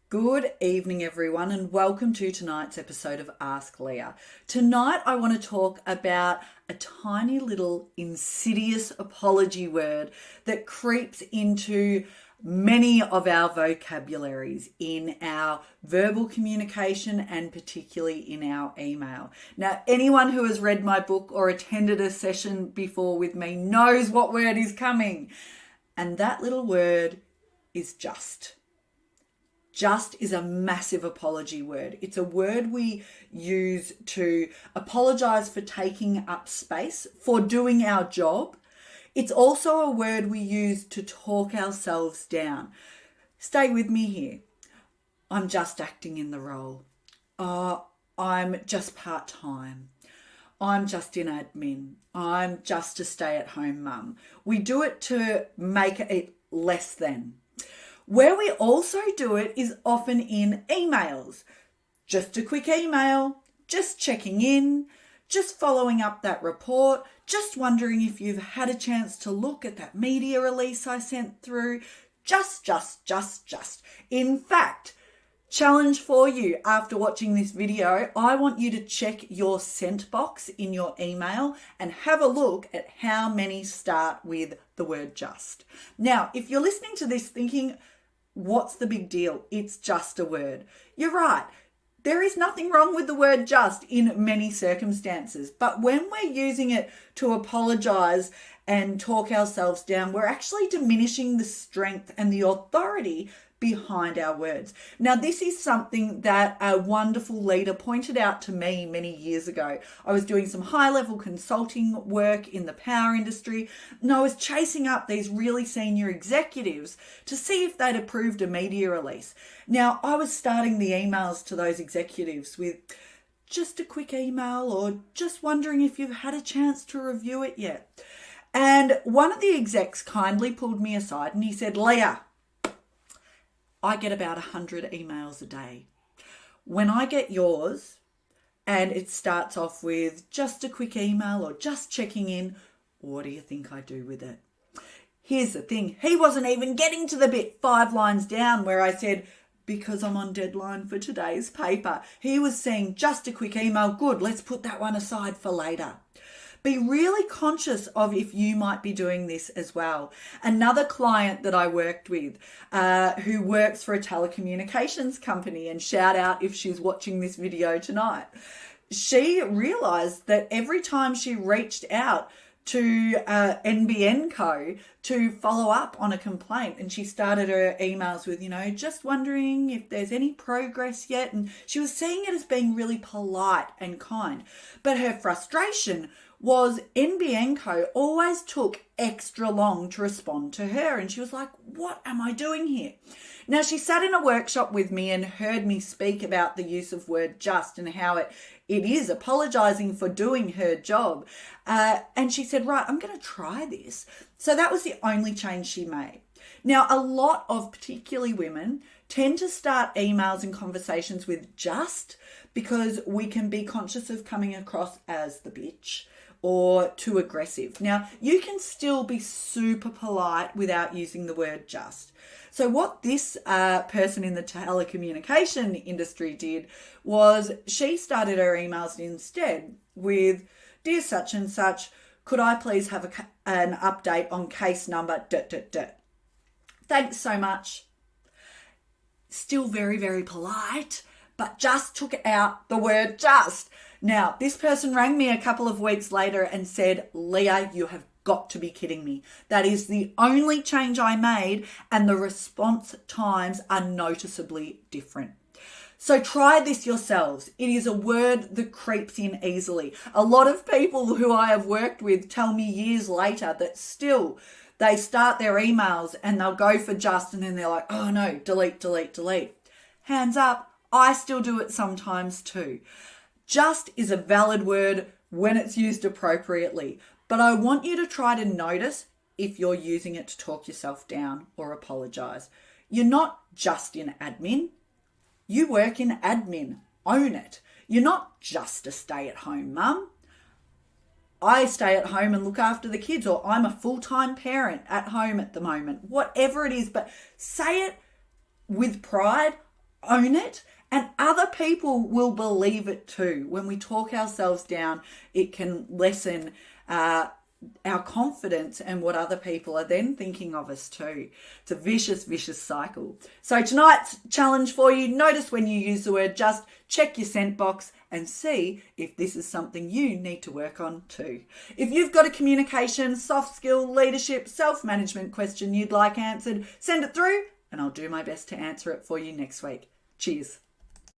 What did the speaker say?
Good evening, everyone, and welcome to tonight's episode of Ask Leah. Tonight, I want to talk about a tiny little insidious apology word that creeps into many of our vocabularies in our verbal communication and particularly in our email. Now, anyone who has read my book or attended a session before with me knows what word is coming. And that little word is just. Just is a massive apology word. It's a word we use to apologise for taking up space, for doing our job. It's also a word we use to talk ourselves down. Stay with me here. I'm just acting in the role. I'm just part-time. I'm just in admin. I'm just a stay-at-home mum. We do it to make it less than. Where we also do it is often in emails. Just a quick email, just checking in, just following up that report, just wondering if you've had a chance to look at that media release I sent through. Just. In fact, challenge for you after watching this video, I want you to check your sent box in your email and have a look at how many start with the word just. Now, if you're listening to this thinking, what's the big deal? It's just a word. You're right. There is nothing wrong with the word just in many circumstances. But when we're using it to apologise and talk ourselves down, we're actually diminishing the strength and the authority behind our words. Now, this is something that a wonderful leader pointed out to me many years ago. I was doing some high-level consulting work in the power industry, and I was chasing up these really senior executives to see if they'd approved a media release. Now, I was starting the emails to those executives with just a quick email or just wondering if you've had a chance to review it yet. And one of the execs kindly pulled me aside and he said, "Leah, I get about 100 emails a day. When I get yours and it starts off with just a quick email or just checking in, what do you think I do with it?" Here's the thing. He wasn't even getting to the bit 5 lines down where I said, "Because I'm on deadline for today's paper." He was saying just a quick email. Good, let's put that one aside for later. Be really conscious of if you might be doing this as well. Another client that I worked with who works for a telecommunications company, and shout out if she's watching this video tonight, she realised that every time she reached out to NBN Co to follow up on a complaint, and she started her emails with, just wondering if there's any progress yet, and she was seeing it as being really polite and kind. But her frustration was NBN Co always took extra long to respond to her, and she was like, what am I doing here? Now, she sat in a workshop with me and heard me speak about the use of word just and how it is apologising for doing her job. And she said, right, I'm going to try this. So that was the only change she made. Now, a lot of particularly women tend to start emails and conversations with just because we can be conscious of coming across as the bitch or too aggressive. Now, you can still be super polite without using the word just. So what this person in the telecommunication industry did was she started her emails instead with, "Dear such and such, could I please have an update on case number ... Thanks so much." Still very, very polite, but just took out the word just. Now, this person rang me a couple of weeks later and said, "Leah, you have got to be kidding me. That is the only change I made, and the response times are noticeably different." So try this yourselves. It is a word that creeps in easily. A lot of people who I have worked with tell me years later that still they start their emails and they'll go for just, and then they're like, oh no, delete. Hands up, I still do it sometimes too. Just is a valid word when it's used appropriately, but I want you to try to notice if you're using it to talk yourself down or apologise. You're not just in admin. You work in admin. Own it. You're not just a stay-at-home mum. I stay at home and look after the kids, or I'm a full-time parent at home at the moment. Whatever it is, but say it with pride. own it, and other people will believe it too. When we talk ourselves down, it can lessen our confidence and what other people are then thinking of us too. It's a vicious cycle. So tonight's challenge for you, notice when you use the word just, check your sent box and see if this is something you need to work on too. If you've got a communication, soft skill, leadership, self-management question you'd like answered, send it through and I'll do my best to answer it for you next week. Cheers.